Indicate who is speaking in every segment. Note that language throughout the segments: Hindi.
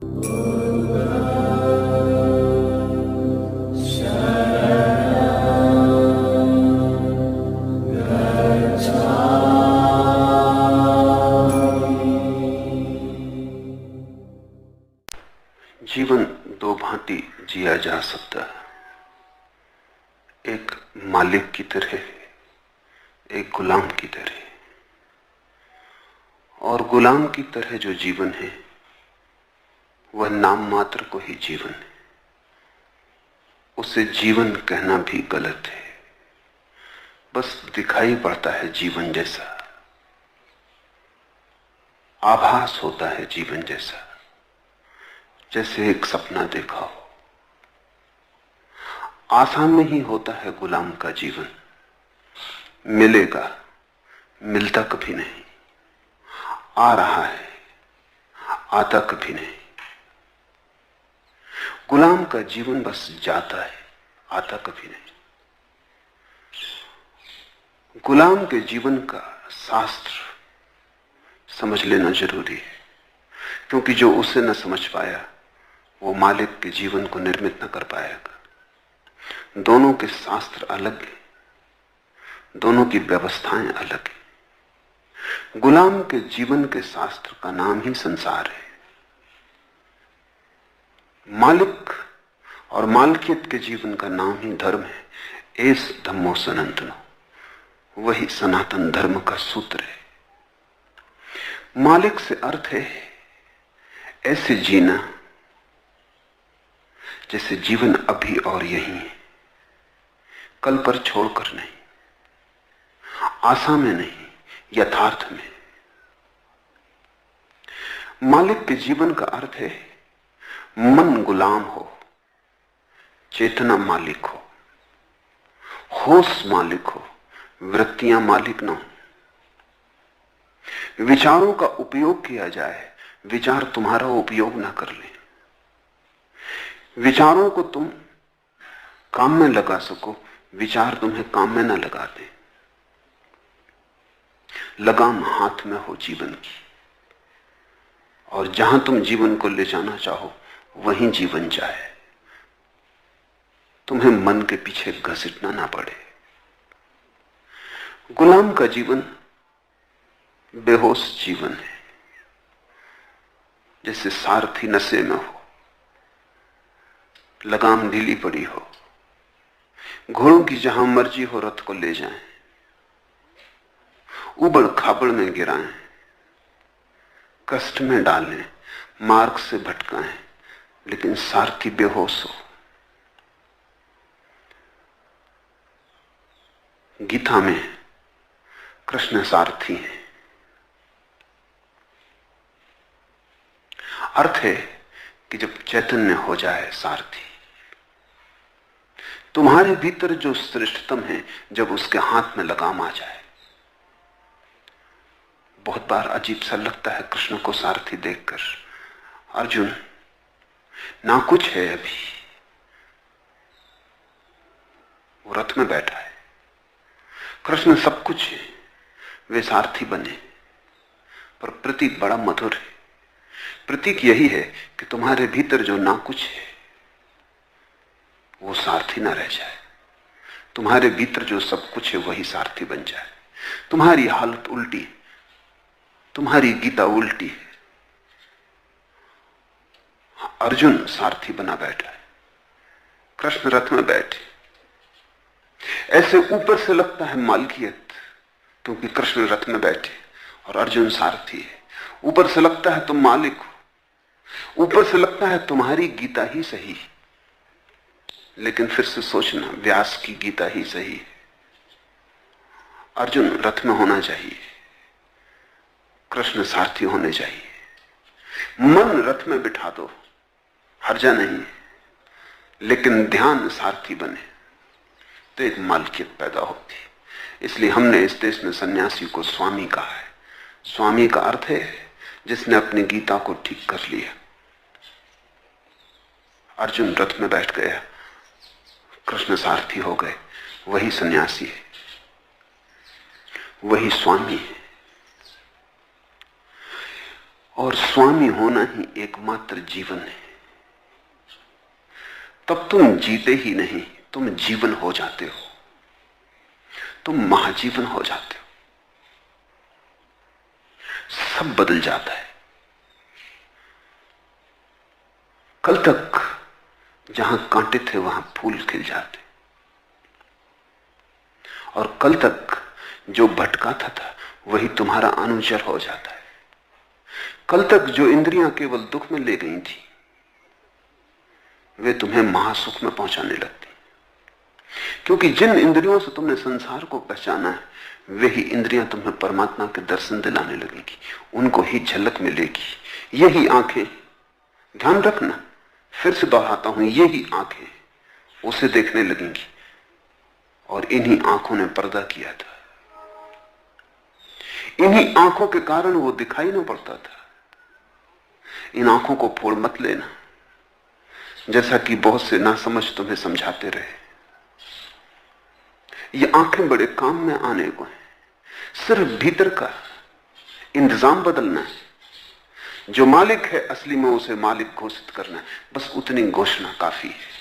Speaker 1: जीवन दो भांति जिया जा सकता है, एक मालिक की तरह, एक गुलाम की तरह। और गुलाम की तरह जो जीवन है वह नाम मात्र को ही जीवन है। उसे जीवन कहना भी गलत है, बस दिखाई पड़ता है जीवन जैसा, आभास होता है जीवन जैसा, जैसे एक सपना देखा हो। आसान में ही होता है गुलाम का जीवन, मिलेगा, मिलता कभी नहीं, आ रहा है, आता कभी नहीं। गुलाम का जीवन बस जाता है, आता कभी नहीं। गुलाम के जीवन का शास्त्र समझ लेना जरूरी है, क्योंकि जो उसे न समझ पाया वो मालिक के जीवन को निर्मित न कर पाएगा। दोनों के शास्त्र अलग हैं, दोनों की व्यवस्थाएं अलग हैं। गुलाम के जीवन के शास्त्र का नाम ही संसार है। मालिक और मालकियत के जीवन का नाम ही धर्म है। एस धम्मो सनातनो, वही सनातन धर्म का सूत्र है। मालिक से अर्थ है ऐसे जीना जैसे जीवन अभी और यही है, कल पर छोड़कर नहीं, आशा में नहीं, यथार्थ में। मालिक के जीवन का अर्थ है मन गुलाम हो, चेतना मालिक हो, होश मालिक हो, वृत्तियां मालिक न हो। विचारों का उपयोग किया जाए, विचार तुम्हारा उपयोग ना कर ले। विचारों को तुम काम में लगा सको, विचार तुम्हें काम में ना लगा दे। लगाम हाथ में हो जीवन की, और जहां तुम जीवन को ले जाना चाहो वहीं जीवन जाए। तुम्हें मन के पीछे घसीटना ना पड़े। गुलाम का जीवन बेहोश जीवन है, जैसे सारथी नशे में हो, लगाम ढीली पड़ी हो, घोड़ों की जहां मर्जी हो रथ को ले जाएं, उबड़ खाबड़ में गिराएं, कष्ट में डालें, मार्ग से भटकाएं, लेकिन सारथी बेहोश हो। गीता में कृष्ण सारथी हैं। अर्थ है कि जब चैतन्य हो जाए सारथी, तुम्हारे भीतर जो श्रेष्ठतम है, जब उसके हाथ में लगाम आ जाए। बहुत बार अजीब सा लगता है कृष्ण को सारथी देखकर। अर्जुन ना कुछ है, अभी वो रथ में बैठा है, कृष्ण सब कुछ है, वे सारथी बने। पर प्रतीक बड़ा मधुर है। प्रतीक यही है कि तुम्हारे भीतर जो ना कुछ है वो सारथी ना रह जाए, तुम्हारे भीतर जो सब कुछ है वही सारथी बन जाए। तुम्हारी हालत उल्टी, तुम्हारी गीता उल्टी है। अर्जुन सारथी बना बैठा है, कृष्ण रथ में बैठे। ऐसे ऊपर से लगता है मालकियत, क्योंकि कृष्ण रथ में बैठे और अर्जुन सारथी है। ऊपर से लगता है तुम मालिक हो, ऊपर से लगता है तुम्हारी गीता ही सही, लेकिन फिर से सोचना, व्यास की गीता ही सही है। अर्जुन रथ में होना चाहिए, कृष्ण सारथी होने चाहिए। मन रथ में बिठा दो, हर्जा नहीं, लेकिन ध्यान सारथी बने तो एक मालकियत पैदा होती। इसलिए हमने इस देश में सन्यासी को स्वामी कहा है। स्वामी का अर्थ है जिसने अपनी गीता को ठीक कर लिया। अर्जुन रथ में बैठ गया, कृष्ण सारथी हो गए, वही सन्यासी है, वही स्वामी है। और स्वामी होना ही एकमात्र जीवन है। तब तुम जीते ही नहीं, तुम जीवन हो जाते हो, तुम महाजीवन हो जाते हो। सब बदल जाता है। कल तक जहां कांटे थे वहां फूल खिल जाते, और कल तक जो भटकाता था वही तुम्हारा अनुचर हो जाता है। कल तक जो इंद्रियां केवल दुख में ले गई थी वे तुम्हें महासुख में पहुंचाने लगती, क्योंकि जिन इंद्रियों से तुमने संसार को पहचाना है वे ही इंद्रियां तुम्हें परमात्मा के दर्शन दिलाने लगेगी, उनको ही झलक मिलेगी। यही आंखें, ध्यान रखना, फिर से दोहराता हूं, यही आंखें उसे देखने लगेंगी, और इन्हीं आंखों ने पर्दा किया था। इन्हीं आंखों के कारण वो दिखाई ना पड़ता था। इन आंखों को फोड़ मत लेना, जैसा कि बहुत से नासमझ तुम्हें समझाते रहे। ये आंखें बड़े काम में आने को हैं, सिर्फ भीतर का इंतजाम बदलना है। जो मालिक है असली में उसे मालिक घोषित करना है, बस उतनी घोषणा काफी है।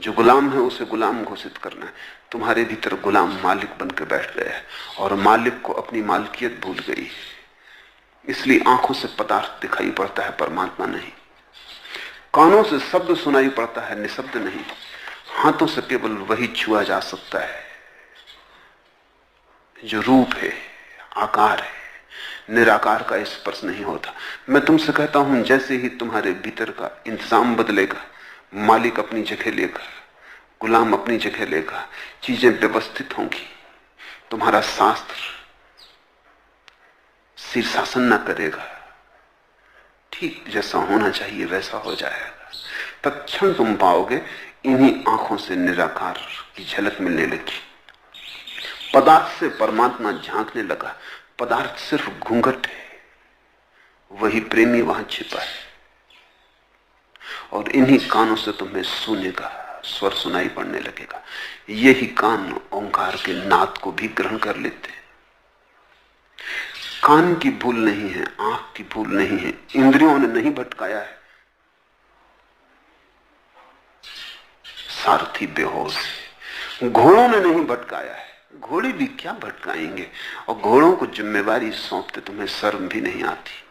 Speaker 1: जो गुलाम है उसे गुलाम घोषित करना है। तुम्हारे भीतर गुलाम मालिक बन के बैठ गया है और मालिक को अपनी मालकियत भूल गई है, इसलिए आंखों से पदार्थ दिखाई पड़ता है, परमात्मा नहीं। कानों से शब्द सुनाई पड़ता है, निशब्द नहीं। हाथों से केवल वही छुआ जा सकता है जो रूप है, आकार है, निराकार का स्पर्श नहीं होता। मैं तुमसे कहता हूं, जैसे ही तुम्हारे भीतर का इंतजाम बदलेगा, मालिक अपनी जगह लेगा, गुलाम अपनी जगह लेगा, चीजें व्यवस्थित होंगी, तुम्हारा शास्त्र शीर्षासन न करेगा, ठीक जैसा होना चाहिए वैसा हो जाएगा। तत्क्षण तुम पाओगे इन्हीं आंखों से निराकार की झलक मिलने लगी। पदार्थ से परमात्मा झांकने लगा। पदार्थ सिर्फ घूंघट है, वही प्रेमी वहां छिपा है। और इन्हीं कानों से तुम्हें शून्य का स्वर सुनाई पड़ने लगेगा। यही कान ओंकार के नाद को भी ग्रहण कर लेते हैं। कान की भूल नहीं है, आंख की भूल नहीं है, इंद्रियों ने नहीं भटकाया है। सारथी बेहोश है, घोड़ों ने नहीं भटकाया है। घोड़े भी क्या भटकाएंगे, और घोड़ों को जिम्मेवारी सौंपते तुम्हें शर्म भी नहीं आती।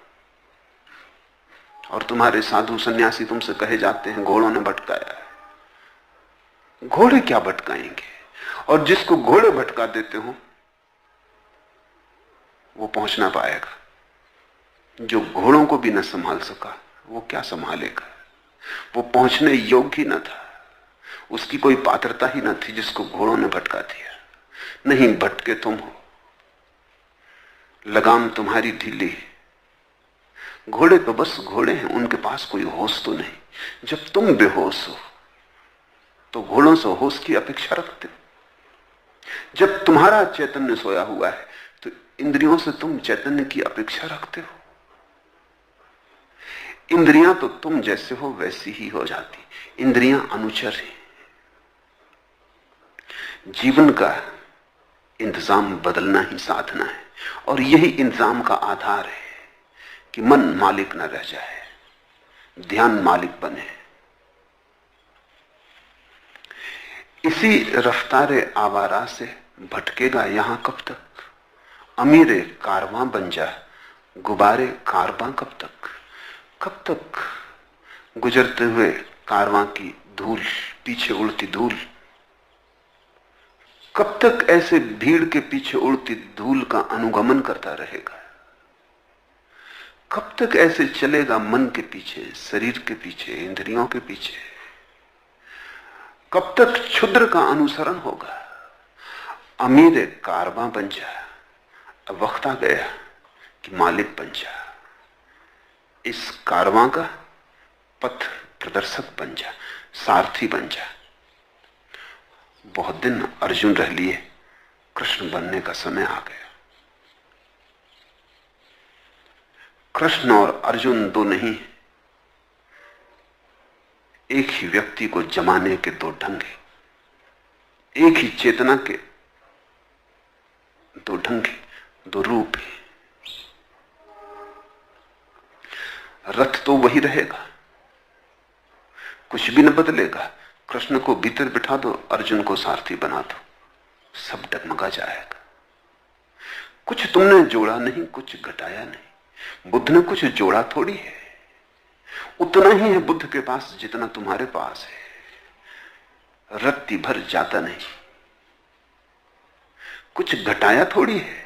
Speaker 1: और तुम्हारे साधु सन्यासी तुमसे कहे जाते हैं घोड़ों ने भटकाया है। घोड़े क्या भटकाएंगे, और जिसको घोड़े भटका देते हो वो पहुंच ना पाएगा। जो घोड़ों को भी न संभाल सका वो क्या संभालेगा। वो पहुंचने योग्य ही न था, उसकी कोई पात्रता ही न थी, जिसको घोड़ों ने भटका दिया। नहीं, भटके तुम हो, लगाम तुम्हारी ढीली है। घोड़े तो बस घोड़े हैं, उनके पास कोई होश तो नहीं। जब तुम बेहोश हो तो घोड़ों से होश की अपेक्षा रखते हो। जब तुम्हारा चैतन्य सोया हुआ है तो इंद्रियों से तुम चैतन्य की अपेक्षा रखते हो। इंद्रियां तो तुम जैसे हो वैसी ही हो जाती, इंद्रियां अनुचर हैं। जीवन का इंतजाम बदलना ही साधना है, और यही इंतजाम का आधार है कि मन मालिक न रह जाए, ध्यान मालिक बने। इसी रफ्तारे आवारा से भटकेगा यहां कब तक। अमीरे कारवां बन जा, गुबारे कारवां कब तक। कब तक गुजरते हुए कारवां की धूल, पीछे उड़ती धूल, कब तक ऐसे भीड़ के पीछे उड़ती धूल का अनुगमन करता रहेगा। कब तक ऐसे चलेगा मन के पीछे, शरीर के पीछे, इंद्रियों के पीछे। कब तक क्षुद्र का अनुसरण होगा। अमीर कारवां बन जा, अब वक्त आ गया कि मालिक बन जा। इस कारवां का पथ प्रदर्शक बन जा, सारथी बन जा। बहुत दिन अर्जुन रह लिए, कृष्ण बनने का समय आ गया। कृष्ण और अर्जुन दो नहीं, एक ही व्यक्ति को जमाने के दो ढंग हैं, एक ही चेतना के दो ढंग हैं, दो रूप हैं। रथ तो वही रहेगा, कुछ भी न बदलेगा। कृष्ण को भीतर बिठा दो, अर्जुन को सारथी बना दो, सब डगमगा जाएगा। कुछ तुमने जोड़ा नहीं, कुछ घटाया नहीं। बुद्ध ने कुछ जोड़ा थोड़ी है, उतना ही है बुद्ध के पास जितना तुम्हारे पास है। रत्ती भर जाता नहीं। कुछ घटाया थोड़ी है,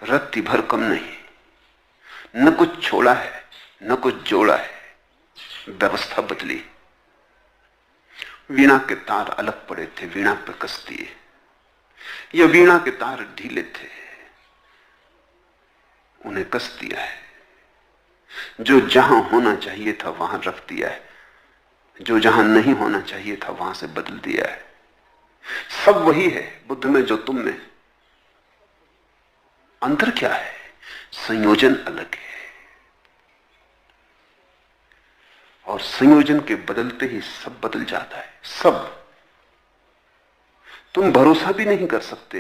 Speaker 1: रत्ती भर कम नहीं। न कुछ छोड़ा है, न कुछ जोड़ा है, व्यवस्था बदली। वीणा के तार अलग पड़े थे, वीणा पे कस दिए। ये वीणा के तार ढीले थे, उन्हें कस दिया है। जो जहां होना चाहिए था वहां रख दिया है, जो जहां नहीं होना चाहिए था वहां से बदल दिया है। सब वही है बुद्ध में जो तुम में। अंतर क्या है? संयोजन अलग है, और संयोजन के बदलते ही सब बदल जाता है। सब। तुम भरोसा भी नहीं कर सकते